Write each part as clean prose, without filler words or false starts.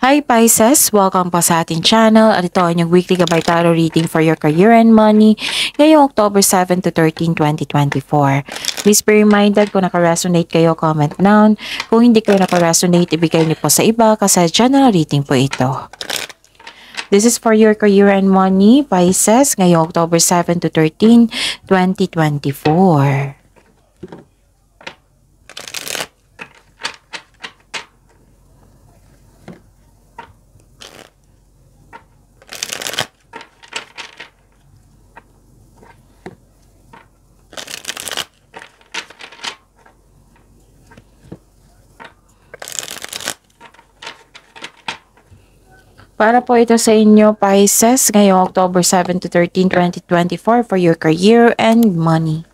Hi Pisces! Welcome po sa ating channel at ito ang inyong weekly gabay tarot reading for your career and money ngayong October 7 to 13, 2024. Please be reminded kung naka-resonate kayo, comment down. Kung hindi kayo naka-resonate, ibigay niyo po sa iba kasi general reading po ito. This is for your career and money, Pisces, ngayong October 7 to 13, 2024. Para po ito sa inyo, Pisces, ngayong October 7 to 13, 2024 for your career and money.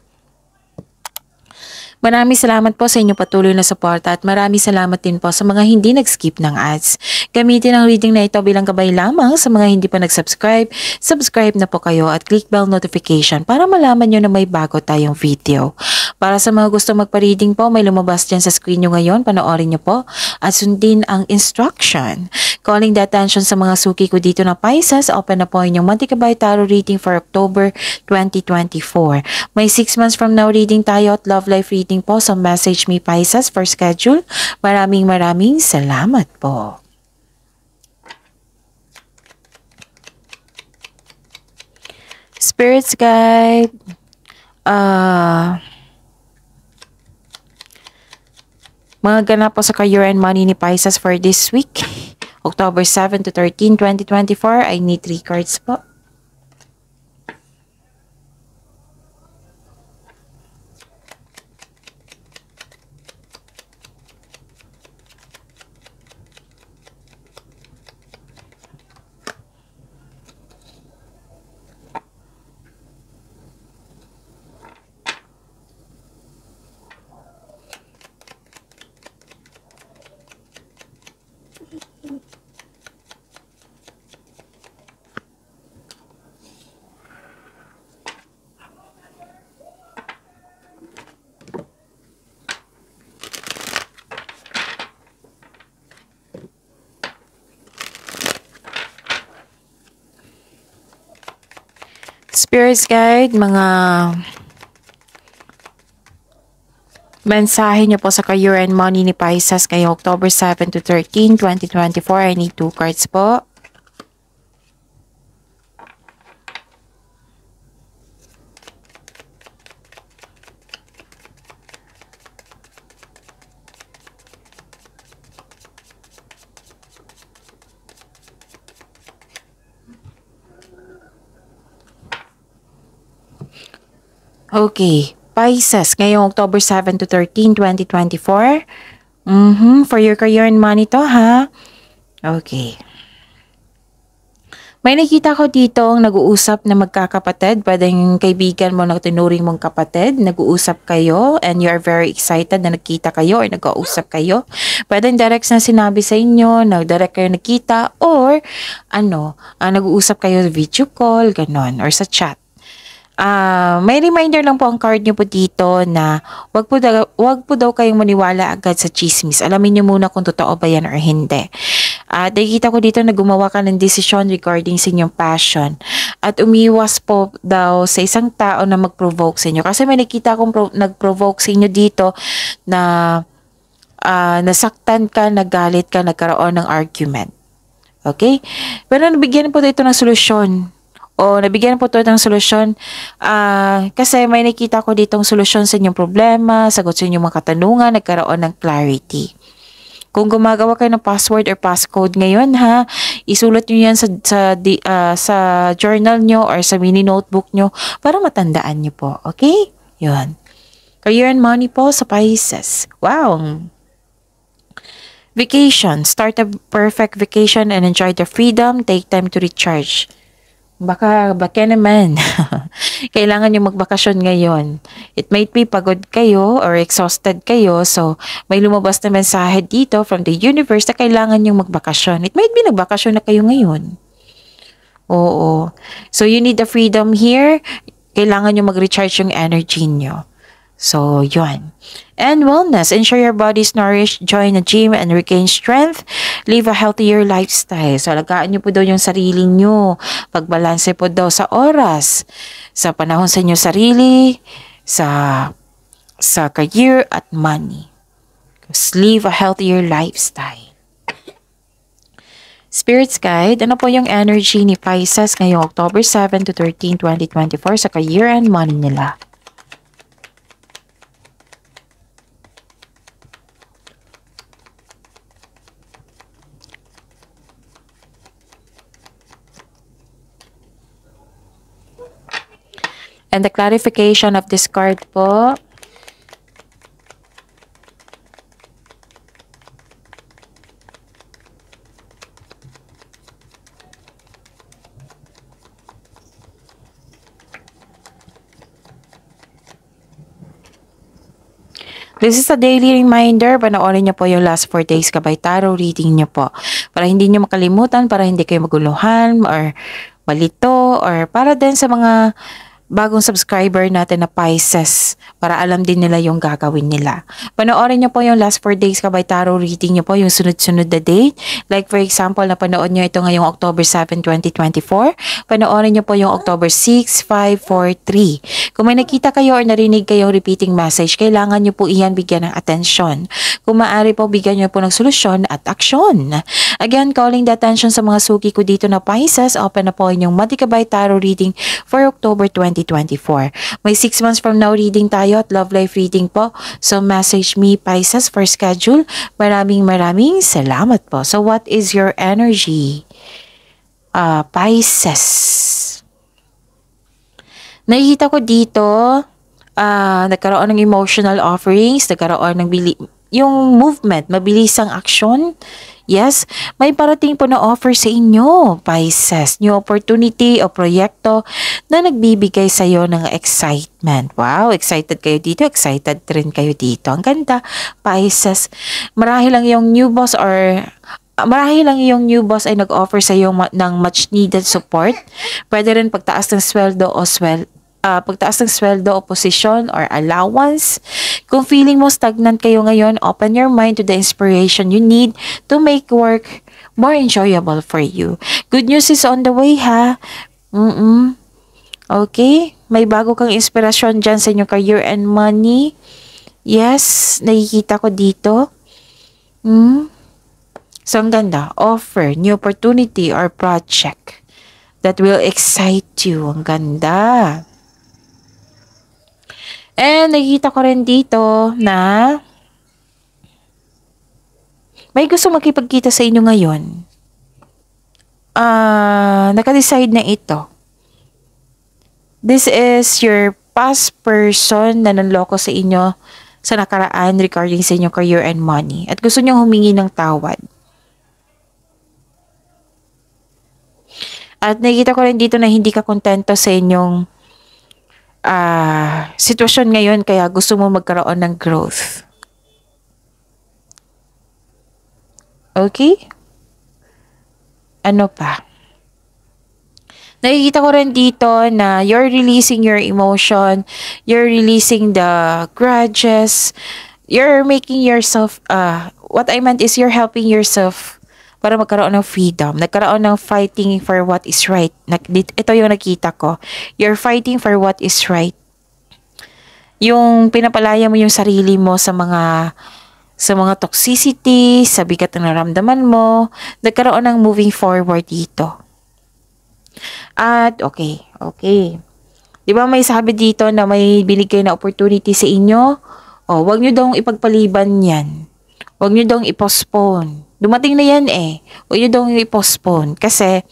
Maraming salamat po sa inyong patuloy na suporta at maraming salamat din po sa mga hindi nag-skip ng ads. Gamitin ang reading na ito bilang gabay lamang sa mga hindi pa nag-subscribe. Subscribe na po kayo at click bell notification para malaman nyo na may bago tayong video. Para sa mga gusto magpa-reading po, may lumabas dyan sa screen nyo ngayon. Panoorin nyo po at sundin ang instruction. Calling the attention sa mga suki ko dito na Pisces, open na po inyong monthly gabay tarot reading for October 2024. May 6 months from now reading tayo at love life reading po, so message me Pisces for schedule. Maraming salamat po. Spirits guide. Mga ganap po sa career and money ni Pisces for this week. October 7 to 13, 2024. I need 3 cards po. Spirits guide, mga mensahe niyo po sa career and money ni Pisces ngayong October 7 to 13, 2024. I need 2 cards po. Okay, Pisces, ngayong October 7 to 13, 2024. For your career and money to, ha? Okay. May nakita ko dito ang nag-uusap na magkakapatid. Pwedeng kaibigan mo na tinuring mong kapatid. Nag-uusap kayo and you are very excited na nagkita kayo or nag-uusap kayo. Pwedeng direct na sinabi sa inyo, direct kayo nakita or nag-uusap kayo sa video call, ganon, or sa chat. May reminder lang po ang card nyo po dito na wag po daw kayong maniwala agad sa chismis. Alamin nyo muna kung totoo ba yan or hindi. At nakikita ko dito na gumawa ka ng desisyon regarding sa inyong passion. At umiwas po daw sa isang tao na mag-provoke sa inyo. Kasi may nakita akong nag-provoke sa inyo dito na nasaktan ka, nagalit ka, nagkaroon ng argument. Okay? Pero nabigyan po dito ng solusyon. Nabigyan po ito ng solusyon kasi may nakita ko ditong solusyon sa inyong problema, sagot sa inyong mga katanungan, nagkaroon ng clarity. Kung gumagawa kayo ng password or passcode ngayon, ha, isulat nyo yan sa journal nyo or sa mini notebook nyo para matandaan nyo po. Okay? Yun. Career and money po sa Pisces. Wow! Vacation. Start a perfect vacation and enjoy the freedom. Take time to recharge. Baka naman. Kailangan nyo magbakasyon ngayon. It might be pagod kayo or exhausted kayo. So, may lumabas na mensahe dito from the universe na kailangan nyo magbakasyon. It might be nagbakasyon na kayo ngayon. Oo. So, you need the freedom here. Kailangan nyo mag-recharge yung energy nyo. So, yun. And wellness. Ensure your body is nourished. Join a gym and regain strength. Live a healthier lifestyle. So, alagaan nyo po daw yung sarili nyo. Pagbalanse po daw sa oras. Sa panahon sa inyo sarili. Sa career at money. Live a healthier lifestyle. Spirits Guide, ano po yung energy ni Pisces ngayong October 7 to 13, 2024 sa career and money nila? And the clarification of this card po, this is a daily reminder. Panoorin niyo po yung last 4 days Gabay Tarot reading niyo po. Para hindi niyo makalimutan, para hindi kayo maguluhan or malito, or para din sa mga bagong subscriber natin na Pisces, para alam din nila yung gagawin nila. Panoorin niyo po yung last 4 days Gabay Tarot reading niyo po, yung sunod-sunod na date. Like for example, napanood niyo ito ngayong October 7, 2024. Panoorin niyo po yung October 6, 5, 4, 3. Kung may nakita kayo or narinig kayong repeating message, kailangan niyo po iyan bigyan ng atensyon. Kung maaari po, bigyan niyo po ng solusyon at aksyon. Again, calling the attention sa mga suki ko dito na Pisces, open na po inyong Monthly Gabay Tarot reading for October 2024. May 6 months from now reading tayo at love life reading po. So message me Pisces for schedule. Maraming salamat po. So what is your energy? Pisces. Nakikita ko dito, nagkaroon ng emotional offerings, nagkaroon ng yung movement, mabilisang aksyon. Yes, may parating po na offer sa inyo, Pisces. New opportunity o proyekto na nagbibigay sa iyo ng excitement. Wow, excited kayo dito, excited rin kayo dito. Ang ganda, Pisces. Marahil lang yung new boss ay nag-offer sa iyo ng much needed support. Pwede rin pagtaas ng sweldo o posisyon or allowance. Kung feeling mo stagnant kayo ngayon, open your mind to the inspiration you need to make work more enjoyable for you. Good news is on the way, ha? Okay? May bago kang inspirasyon dyan sa inyong career and money. Yes, nakikita ko dito. So, ang ganda. Offer, new opportunity or project that will excite you. Ang ganda. And nakikita ko rin dito na may gusto makipagkita sa inyo ngayon. Naka-decide na ito. This is your past person na nanloko sa inyo sa nakaraan regarding sa inyong career and money. At gusto niyong humingi ng tawad. At nakikita ko rin dito na hindi ka kontento sa inyong sitwasyon ngayon, kaya gusto mo magkaroon ng growth. Okay? Ano pa? Nakikita ko rin dito na you're releasing your emotion, you're releasing the grudges, you're making yourself, what I meant is you're helping yourself para magkaroon ng freedom. Nagkaroon ng fighting for what is right. Ito yung nakita ko. You're fighting for what is right. Yung pinapalaya mo yung sarili mo sa mga toxicity, sa bigat na naramdaman mo, nagkaroon ng moving forward dito. At okay. Di ba may sabi dito na may binigay na opportunity sa inyo? O, wag nyo daw ipagpaliban yan. Wag nyo daw i-postpone. Dumating na yan eh. Huwag nyo daw i-postpone. Kasi,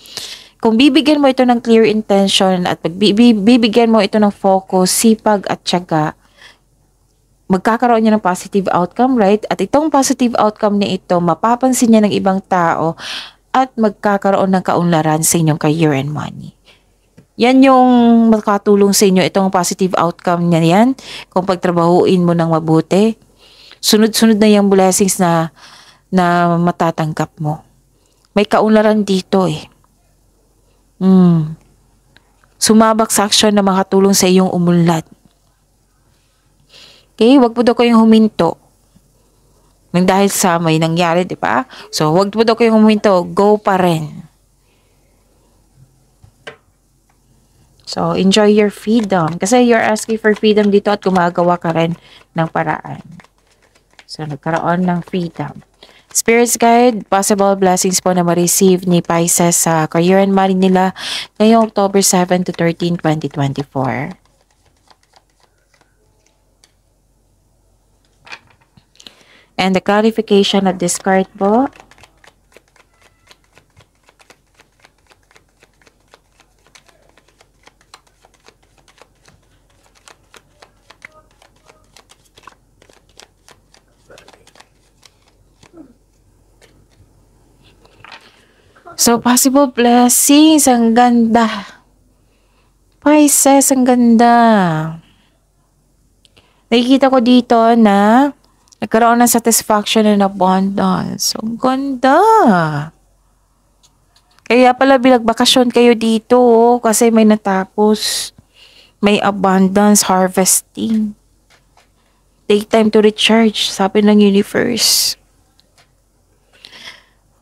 kung bibigyan mo ito ng clear intention at bibigyan mo ito ng focus, sipag at tiyaga, magkakaroon niya ng positive outcome, right? At itong positive outcome na ito, mapapansin niya ng ibang tao at magkakaroon ng kaunlaran sa inyong career and money. Yan yung makatulong sa inyo, itong positive outcome niya yan. Kung pagtrabahuin mo ng mabuti, sunod-sunod na yung blessings na matatanggap mo. May kaunlaran dito eh. Sumabak sa aksyon na makatulong sa iyong umunlad. Okay? Wag po daw kayong huminto. Nang dahil sa may nangyari, di ba? So, wag po daw kayong huminto. Go pa rin. So, enjoy your freedom. Kasi you're asking for freedom dito at gumagawa ka rin ng paraan. So, nagkaroon ng freedom. Spirits Guide, possible blessings po na ma-receive ni Pisces sa career and money nila ngayong October 7 to 13, 2024. And the clarification of this card po. So, possible blessings. Ang ganda. Pisces, ang ganda. Nakikita ko dito na nagkaroon ng satisfaction and abundance. Ang ganda. Kaya pala binagbakasyon kayo dito kasi may natapos. May abundance harvesting. Take time to recharge, sabi ng universe.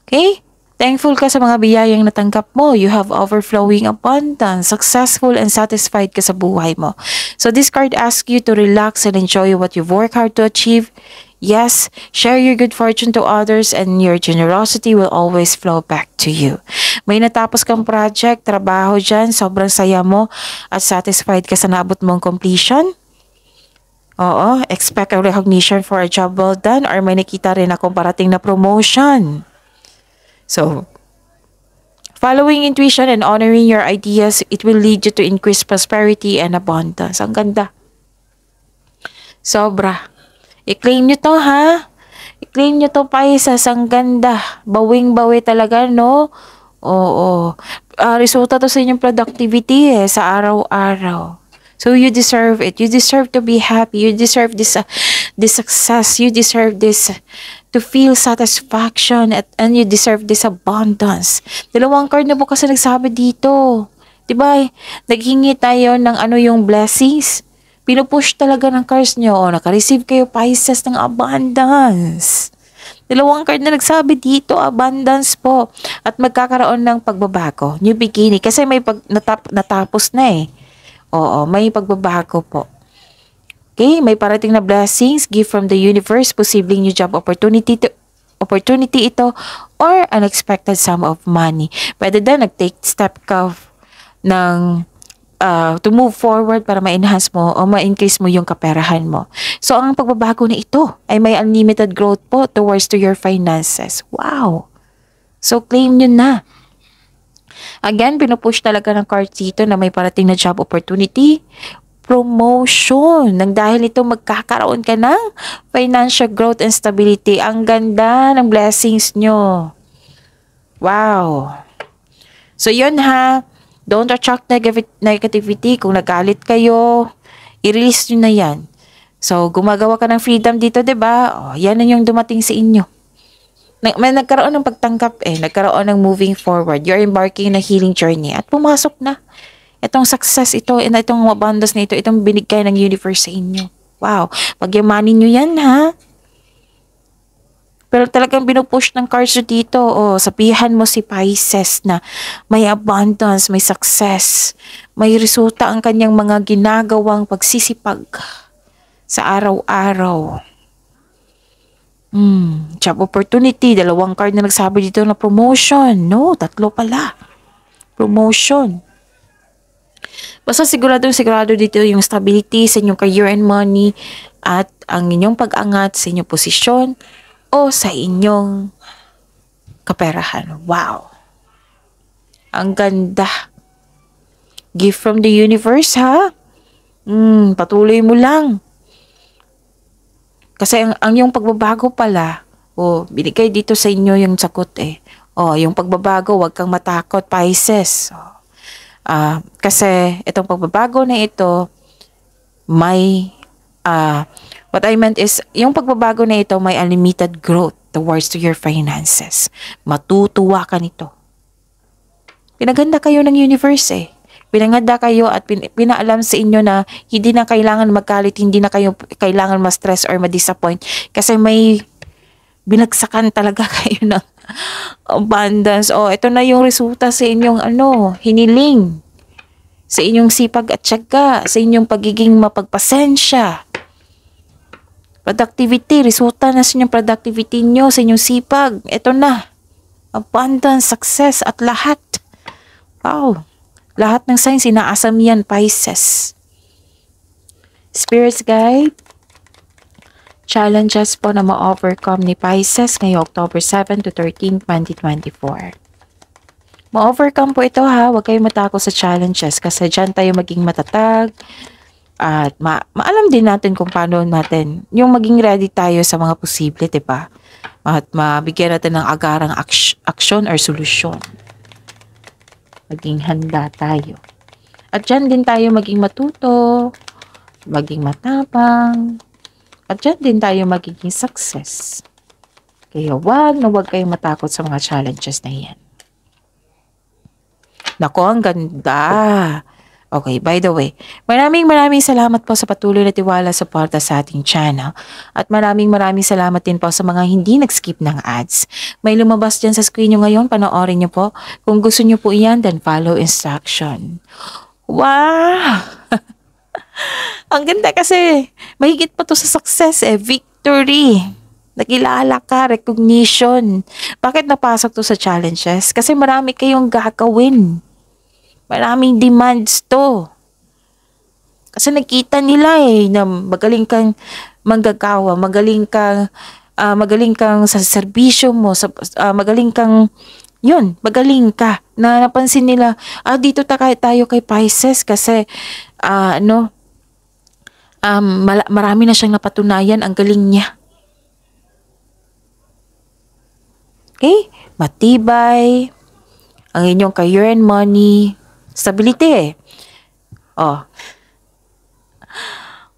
Okay? Thankful ka sa mga biyayang natanggap mo. You have overflowing abundance. Successful and satisfied ka sa buhay mo. So this card asks you to relax and enjoy what you've worked hard to achieve. Yes, share your good fortune to others and your generosity will always flow back to you. May natapos kang project, trabaho dyan, sobrang saya mo at satisfied ka sa naabot mong completion. Oo, expect a recognition for a job well done or may nakita rin akong parating na promotion. So, following intuition and honoring your ideas, it will lead you to increased prosperity and abundance. Ang ganda. Sobra. I-claim nyo to, ha? I-claim nyo to, Pisces. Ang ganda. Bawing-bawi talaga, no? Oo. Resulta to sa inyong productivity, sa araw-araw. So, you deserve it. You deserve to be happy. You deserve this success. You deserve this to feel satisfaction and you deserve this abundance. Dalawang card na po kasi nagsabi dito. Diba? Naghingi tayo ng yung blessings. Pinupush talaga ng cards nyo. O, naka-receive kayo, Pisces, ng abundance. Dalawang card na nagsabi dito, abundance po. At magkakaroon ng pagbabago. New beginning. Kasi may natapos na eh. Oo, may pagbabago po. Okay, may parating na blessings, gift from the universe, posibleng new job opportunity ito, or unexpected sum of money. Pwede din, nag-take step ka ng to move forward para ma-enhance mo o ma-increase mo yung kaperahan mo. So, ang pagbabago na ito ay may unlimited growth po towards to your finances. Wow! So, claim nyo na. Again, pinupush talaga ng card dito na may parating na job opportunity, promotion. Nang dahil ito, magkakaroon ka ng financial growth and stability. Ang ganda ng blessings nyo. Wow. So, yun ha. Don't attract negativity. Kung nagalit kayo, i-release nyo na yan. So, gumagawa ka ng freedom dito, diba? O, yan na yung dumating sa inyo. May nagkaroon ng pagtanggap nagkaroon ng moving forward. You're embarking na healing journey at pumasok na itong success ito and itong abundance na ito, itong binigay ng universe sa inyo. Wow, pagyamanin nyo yan, ha? Pero talagang binupush ng cards dito. Sabihan mo si Pisces na may abundance, may success, may resulta ang kanyang mga ginagawang pagsisipag sa araw-araw. Job opportunity. Dalawang card na nagsabi dito na promotion. No, 3 pala. Promotion. Basta sigurado dito yung stability sa inyong career and money at ang inyong pag-angat sa inyong posisyon o sa inyong kaperahan. Wow. Ang ganda. Gift from the universe, ha? Patuloy mo lang. Kasi ang yung pagbabago pala, binigay dito sa inyo yung sagot yung pagbabago, wag kang matakot, Pisces. Kasi itong pagbabago na ito, what I meant is, yung pagbabago na ito may unlimited growth towards to your finances. Matutuwa ka nito. Pinaganda kayo ng universe Pinangada kayo at pinaalam sa inyo na hindi na kailangan magkalit, hindi na kayo kailangan ma-stress or ma-disappoint kasi may binagsakan talaga kayo ng abundance. O, ito na yung resulta sa inyong hiniling. Sa inyong sipag at tiyaga, sa inyong pagiging mapagpasensya. Productivity, resulta na sa inyong productivity nyo, sa inyong sipag. Ito na. Abundance, success, at lahat. Wow. Lahat ng signs, inaasam yan, Pisces. Spirits Guide. Challenges po na ma-overcome ni Pisces ngayong October 7 to 13, 2024. Ma-overcome po ito ha, huwag kayong matakot sa challenges kasi dyan tayo maging matatag at maalam din natin kung paano natin yung maging ready tayo sa mga posible, diba? At mabigyan natin ng agarang aksyon or solusyon. Maging handa tayo. At dyan din tayo maging matuto, maging matapang, at dyan din tayo magiging success. Kaya wag kayong matakot sa mga challenges na yan. Nako, ang ganda. Okay, by the way, maraming salamat po sa patuloy na tiwala sa suporta sa ating channel. At maraming salamat din po sa mga hindi nag-skip ng ads. May lumabas dyan sa screen nyo ngayon, panoorin nyo po. Kung gusto nyo po iyan, then follow instruction. Wow! Ang ganda kasi, mahigit pa to sa success victory. Nakilala ka, recognition. Bakit napasok to sa challenges? Kasi marami kayong gagawin. Maraming demands to. Kasi nakita nila na magaling kang manggagawa, magaling kang sa serbisyo mo, magaling kang magaling ka. Na napansin nila, dito tayo kay Pisces kasi marami na siyang napatunayan, ang galing niya. Okay? Matibay. Ang inyong career and money. Stability. Oh.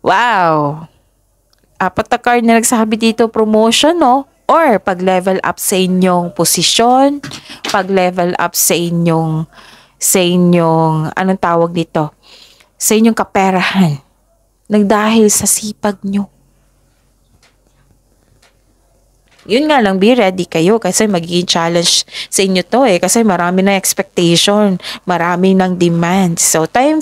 Wow. Apat na card na nagsabi dito, promotion, no? Or pag-level up sa inyong posisyon, pag-level up sa inyong, anong tawag dito? Sa inyong kaperahan. Nagdahil sa sipag nyo. Yun nga lang, be ready kayo kasi magiging challenge sa inyo to kasi marami na expectation, marami ng demand. So, time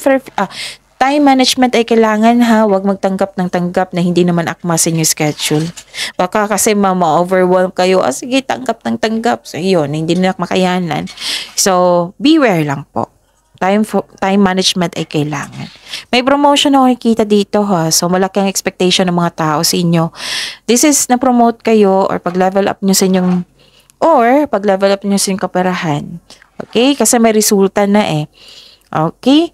management ay kailangan ha, huwag magtanggap ng tanggap na hindi naman akma sa inyong schedule. Baka kasi ma-overwhelm kayo, sige, tanggap ng tanggap. So, yun, hindi na makayanan. So, beware lang po. Time management ay kailangan. May promotion na nakikita dito ha. So, malaki ang expectation ng mga tao sa inyo. This is na-promote kayo or pag-level up nyo sa inyong kaperahan. Okay? Kasi may resulta na Okay?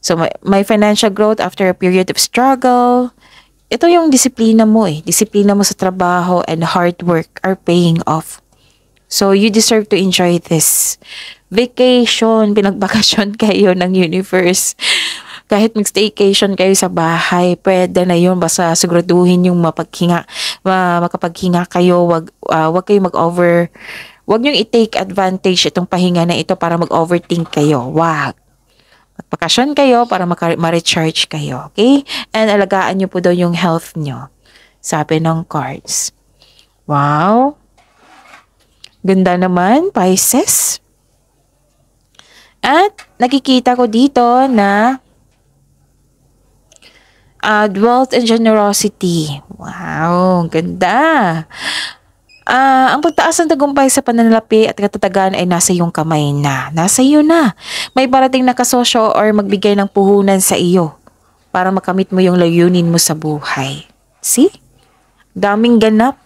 So, may financial growth after a period of struggle. Ito yung disiplina mo Disiplina mo sa trabaho and hard work are paying off. So, you deserve to enjoy this. Vacation, pinagbakasyon kayo ng universe. Kahit mag-staycation kayo sa bahay, pwede na yun. Basta siguraduhin yung makapaghinga kayo. Wag kayo wag nyo i-take advantage itong pahinga na ito para mag-overthink kayo. Wag. Magpakasyon kayo para ma-recharge kayo. Okay? And alagaan nyo po daw yung health nyo. Sabi ng cards. Wow. Ganda naman, Pisces. At nakikita ko dito na wealth and generosity. Wow, ganda. Ang pagtaas ng tagumpay sa pananalapi at katatagan ay nasa iyong kamay na. Nasa iyo na. May parating na kasosyo or magbigay ng puhunan sa iyo para makamit mo yung layunin mo sa buhay. See? Daming ganap.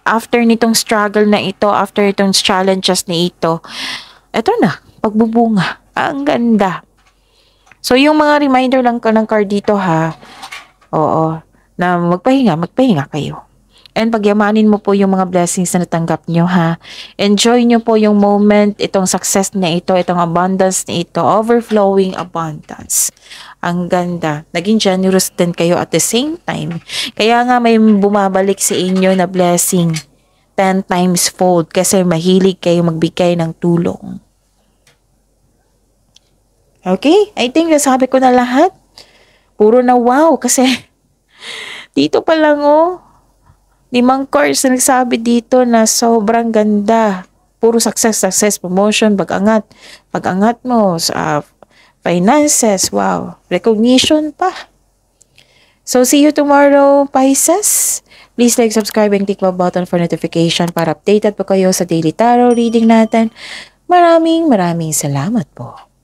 After nitong struggle na ito, after itong challenges na ito, eto na, pagbubunga. Ang ganda. So, yung mga reminder lang ng card dito ha, na magpahinga kayo. And pagyamanin mo po yung mga blessings na natanggap nyo ha. Enjoy nyo po yung moment, itong success na ito, itong abundance na ito, overflowing abundance. Ang ganda. Naging generous din kayo at the same time. Kaya nga may bumabalik sa inyo na blessing 10 times fold kasi mahilig kayo magbigay ng tulong. Okay? I think nasabi ko na lahat. Puro na wow kasi dito pa lang oh. 5 course na nagsabi dito na sobrang ganda. Puro success, success, promotion, pag-angat. Pag-angat mo sa finances, wow. Recognition pa. So, see you tomorrow, Pisces. Please like, subscribe, and click the button for notification para updated po kayo sa daily tarot reading natin. Maraming salamat po.